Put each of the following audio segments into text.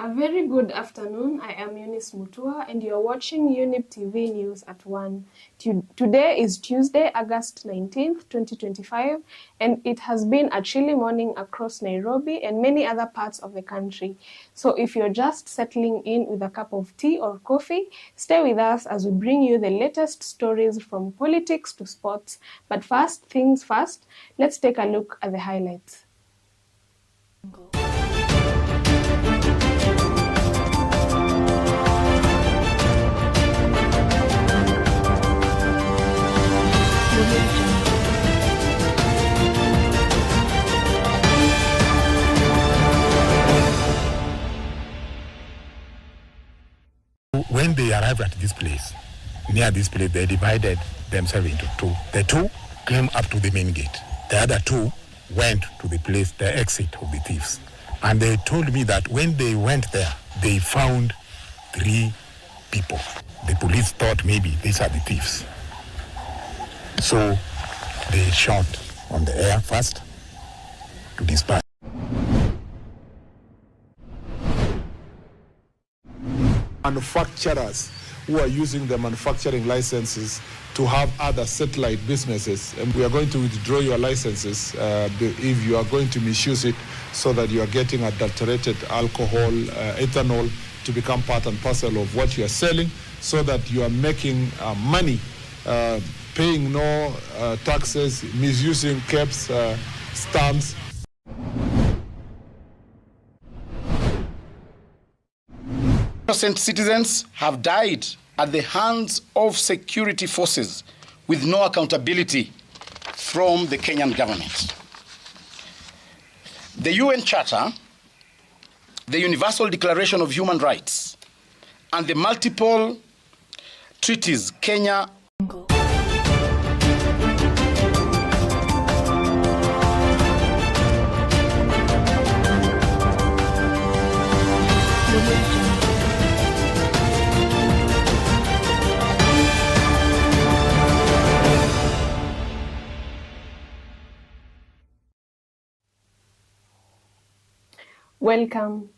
A very good afternoon. I am Eunice Mutua and you're watching Younib TV News at 1. Today is Tuesday, August 19th, 2025, and it has been a chilly morning across Nairobi and many other parts of the country. So if you're just settling in with a cup of tea or coffee, stay with us as we bring you the latest stories from politics to sports. But first things first, let's take a look at the highlights. When they arrived at this place, near this place, they divided themselves into two. The two came up to the main gate. The other two went to the place, the exit of the thieves. And they told me that when they went there, they found 3 people. The police thought maybe these are the thieves. So they shot on the air first to disperse. Manufacturers who are using the manufacturing licenses to have other satellite businesses, and we are going to withdraw your licenses if you are going to misuse it so that you are getting adulterated alcohol, ethanol to become part and parcel of what you are selling, so that you are making money, paying no taxes, misusing caps, stamps. Innocent citizens have died at the hands of security forces with no accountability from the Kenyan government. The UN Charter, the Universal Declaration of Human Rights, and the multiple treaties Kenya Welcome.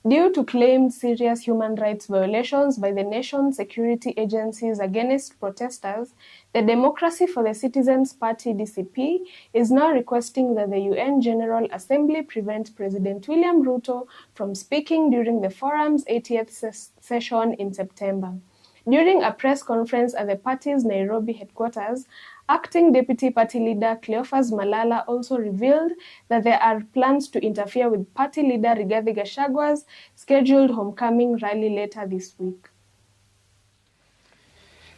Due to claimed serious human rights violations by the nation's security agencies against protesters, the Democracy for the Citizens Party (DCP) is now requesting that the UN General Assembly prevent President William Ruto from speaking during the forum's 80th session in September. During a press conference at the party's Nairobi headquarters, Acting Deputy Party Leader Cleophas Malala also revealed that there are plans to interfere with Party Leader Rigathi Gachagwa's scheduled homecoming rally later this week.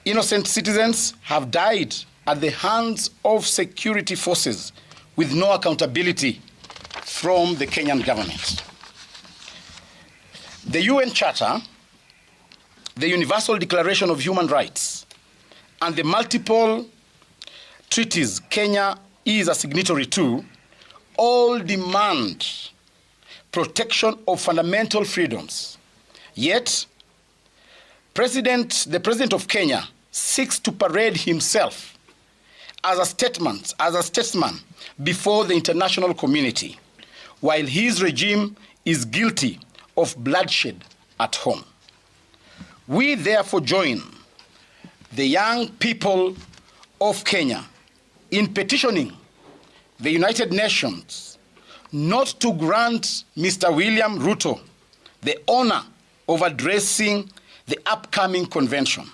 Innocent citizens have died at the hands of security forces with no accountability from the Kenyan government. The UN Charter, the Universal Declaration of Human Rights, and the multiple treaties Kenya is a signatory to all demand protection of fundamental freedoms. Yet, the President of Kenya seeks to parade himself as a statesman before the international community, while his regime is guilty of bloodshed at home. We therefore join the young people of Kenya in petitioning the United Nations not to grant Mr. William Ruto the honor of addressing the upcoming convention.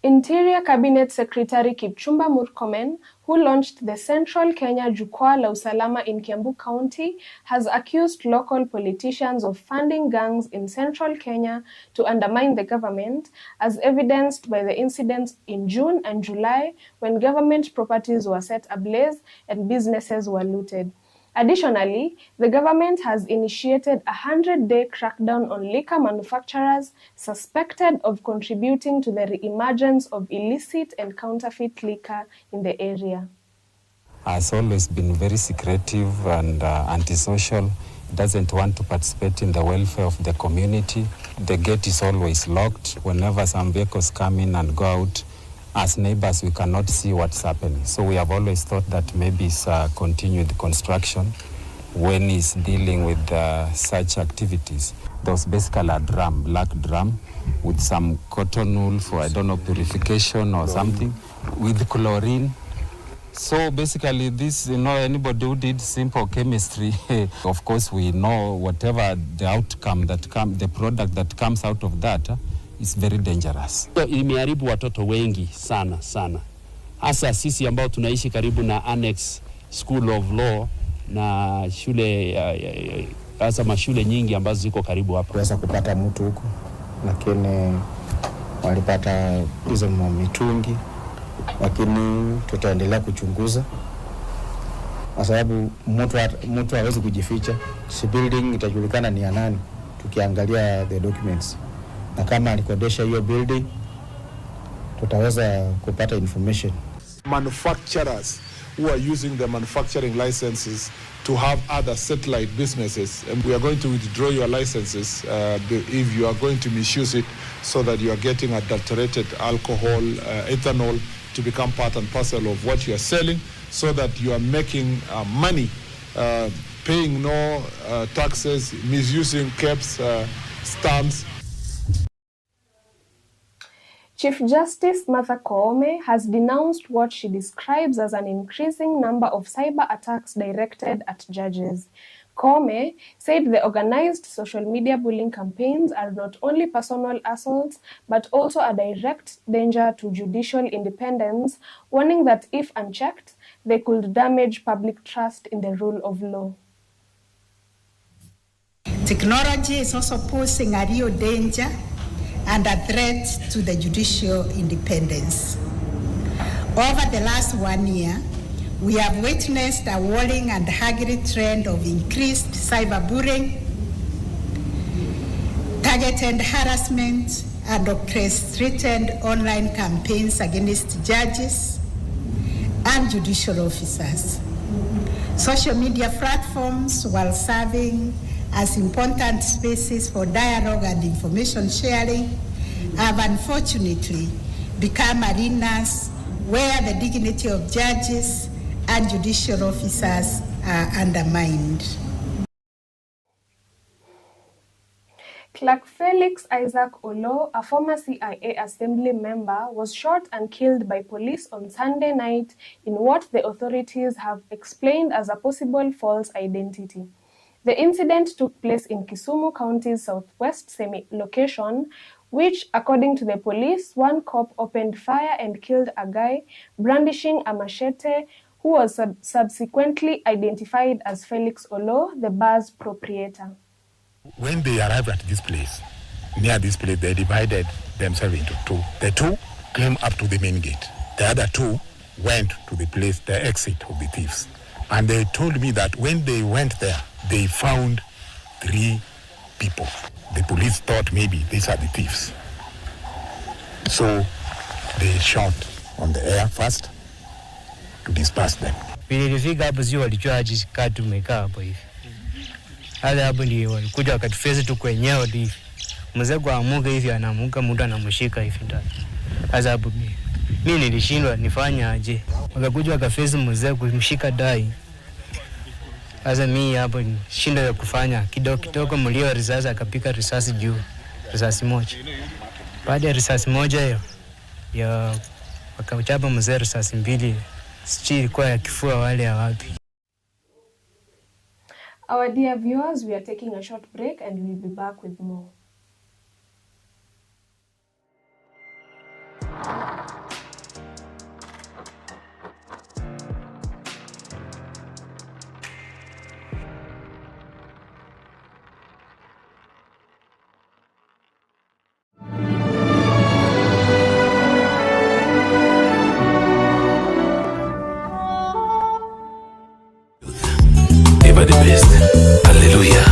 Interior Cabinet Secretary Kipchumba Murkomen, who launched the Central Kenya Jukwaa la Usalama in Kiambu County, has accused local politicians of funding gangs in Central Kenya to undermine the government, as evidenced by the incidents in June and July when government properties were set ablaze and businesses were looted. Additionally, the government has initiated a 100-day crackdown on liquor manufacturers suspected of contributing to the re-emergence of illicit and counterfeit liquor in the area. Has always been very secretive and antisocial. Doesn't want to participate in the welfare of the community. The gate is always locked. Whenever some vehicles come in and go out, as neighbors, we cannot see what's happening. So we have always thought that maybe it's continued construction when he's dealing with such activities. There was basically a drum, black drum, with some cotton wool for, I don't know, purification or something, with chlorine. So basically this, anybody who did simple chemistry, of course we know whatever the outcome the product that comes out of that is very dangerous. Imeharibu watoto wengi sana. Hasa sisi ambao tunaishi karibu na Annex School of Law na shule, hasa mashule nyingi ambazo ziko karibu hapa. Kuweza kupata mtu huko, lakini walipata hizo mitungi, lakini tutaendelea kuchunguza kwa sababu mtu hawezi kujificha. Si building itajulikana ni ya nani tukiangalia the documents, na kama alikodesha hiyo building tutaweza kupata information. Manufacturers who are using the manufacturing licenses to have other satellite businesses, and we are going to withdraw your licenses if you are going to misuse it so that you are getting adulterated alcohol, ethanol to become part and parcel of what you are selling, so that you are making money, paying no taxes, misusing caps, stamps. Chief Justice Martha Koome has denounced what she describes as an increasing number of cyber attacks directed at judges. Koome said the organized social media bullying campaigns are not only personal assaults, but also a direct danger to judicial independence, warning that if unchecked, they could damage public trust in the rule of law. Technology is also posing a real danger and a threat to the judicial independence. Over the last 1 year, we have witnessed a worrying and haggard trend of increased cyberbullying, targeted harassment, and orchestrated online campaigns against judges and judicial officers. Social media platforms, while serving as important spaces for dialogue and information sharing, have unfortunately become arenas where the dignity of judges and judicial officers are undermined. Clerk Felix Isaac Olo, a former CIA assembly member, was shot and killed by police on Sunday night in what the authorities have explained as a possible false identity. The incident took place in Kisumu County's southwest semi-location, which, according to the police, one cop opened fire and killed a guy brandishing a machete who was subsequently identified as Felix Olo, the bar's proprietor. When they arrived at this place, near this place, they divided themselves into two. The two came up to the main gate. The other two went to the place, the exit of the thieves. And they told me that when they went there, they found 3 people. The police thought maybe these are the thieves. So they shot on the air first to disperse them. Nilifika hapo sio walijua aje katu tumekaa hapo hivi. Hata hapo ndio walikuja wakatufeza tu kwenyewe hivi. Mzee kwa amuka hivi anamuka mtu anamshika hivi ndani. Sasa hapo mimi nilishindwa nifanye aje. Wakakuja wakafeza mzee kumshika dai. Sasa mimi hapo shinda ya kufanya kidogo mlio risasi akapika risasi juu. Risasi moja. Baada ya risasi moja hiyo ya wakachapa mzee risasi 2. Sijui kwa ya kifua wale ya wapi. Our dear viewers, we are taking a short break and we'll be back with more. Ever the best. Hallelujah.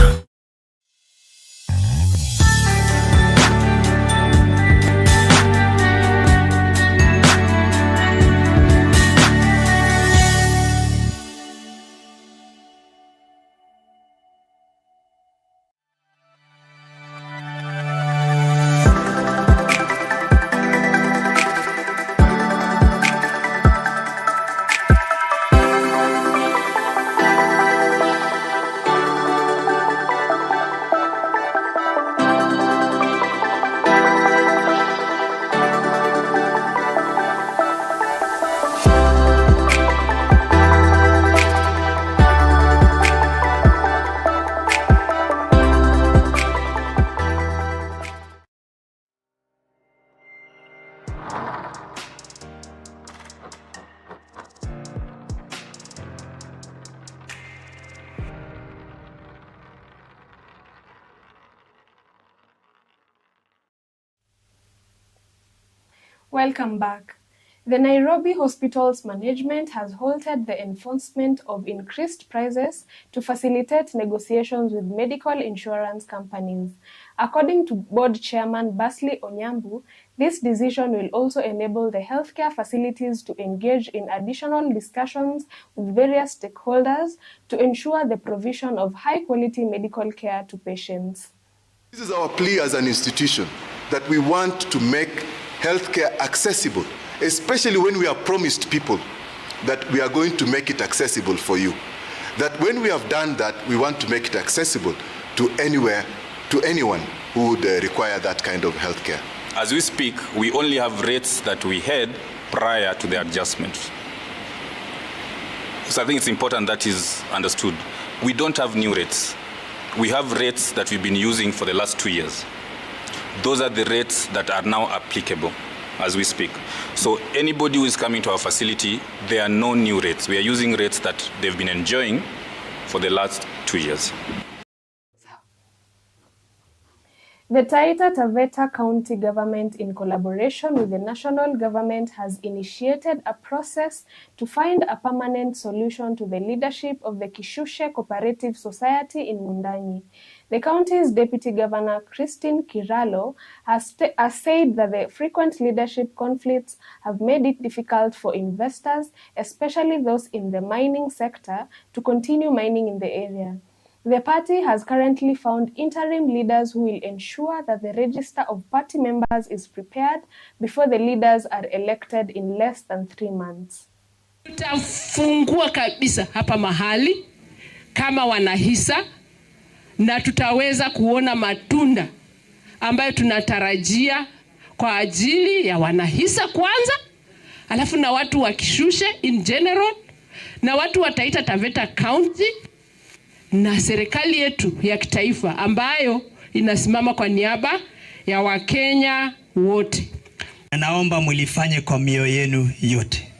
Welcome back. The Nairobi Hospital's management has halted the enforcement of increased prices to facilitate negotiations with medical insurance companies. According to board chairman Basley Onyambu, this decision will also enable the healthcare facilities to engage in additional discussions with various stakeholders to ensure the provision of high-quality medical care to patients. This is our plea as an institution, that we want to make healthcare accessible, especially when we have promised people that we are going to make it accessible for you. That when we have done that, we want to make it accessible to anywhere, to anyone who would require that kind of healthcare. As we speak, we only have rates that we had prior to the adjustment. So I think it's important that is understood. We don't have new rates. We have rates that we've been using for the last 2 years. Those are the rates that are now applicable as we speak. So anybody who is coming to our facility, there are no new rates. We are using rates that they've been enjoying for the last 2 years. The Taita Taveta County government, in collaboration with the national government, has initiated a process to find a permanent solution to the leadership of the Kishushe Cooperative Society in Mundanyi. The county's deputy governor, Christine Kiralo, has said that the frequent leadership conflicts have made it difficult for investors, especially those in the mining sector, to continue mining in the area. The party has currently found interim leaders who will ensure that the register of party members is prepared before the leaders are elected in less than 3 months. Tutafungua kabisa hapa mahali kama wanahisa na tutaweza kuona matunda ambayo tunatarajia kwa ajili ya wanahisa kwanza, alafu na watu wa Kishushe in general, na watu wa Taita Taveta County, na serikali yetu ya kitaifa ambayo inasimama kwa niaba ya Wakenya wote. Naomba mlifanye kwa mioyo yenu yote.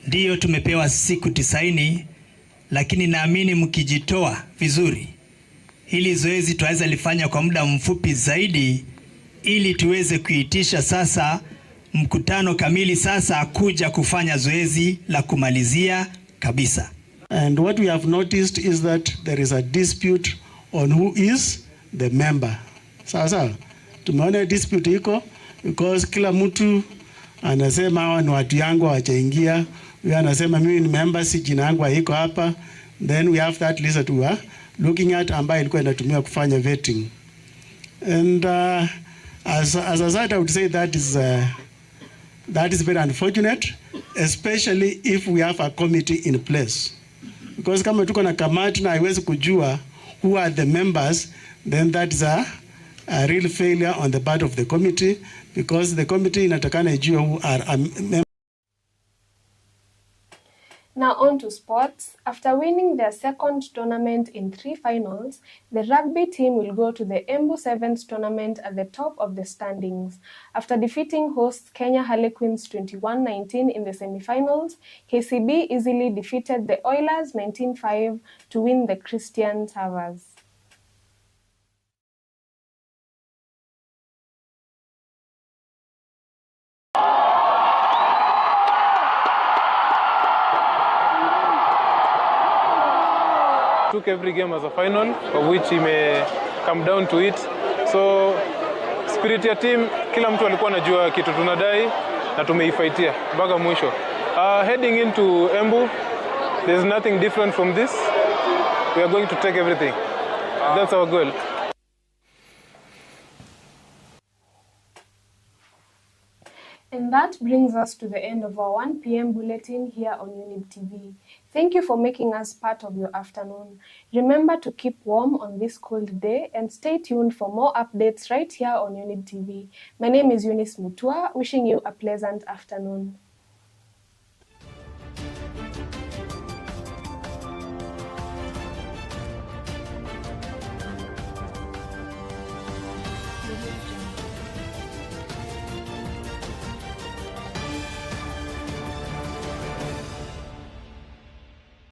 Ndiyo tumepewa siku 90, lakini naamini mkijitoa vizuri, hili zoezi tuweza lifanya kwa muda mfupi zaidi, ili tuweze kuitisha sasa mkutano kamili sasa kuja kufanya zoezi la kumalizia kabisa. And what we have noticed is that there is a dispute on who is the member. Sasa tumeona dispute iko because kila mtu anasema hawa ni watu yangu hawajaingia, huyu anasema mimi ni member, si jina yangu haiko hapa. Then we have that list that we are looking at ambayo ilikuwa inatumia kufanya vetting. And as a side, I would say that is very unfortunate, especially if we have a committee in place. Because kama tuko na kamati na haiwezi kujua who are the members, then that is a real failure on the part of the committee, because the committee inatakana ijue who are members. Now on to sports. After winning their second tournament in 3 finals, the rugby team will go to the Embu Sevens tournament at the top of the standings. After defeating hosts Kenya Harlequins 21-19 in the semi-finals, KCB easily defeated the Oilers 19-5 to win the Christian Towers. Took every game as a final, of which he may come down to it. So spirit ya team, kila mtu alikuwa anajua kitu tunadai na tumeifaitia mpaka mwisho. Heading into Embu, there's nothing different from this. We are going to take everything. That's our goal. And that brings us to the end of our 1 p.m. bulletin here on Younib TV. Thank you for making us part of your afternoon. Remember to keep warm on this cold day and stay tuned for more updates right here on Younib TV. My name is Eunice Mutua, wishing you a pleasant afternoon.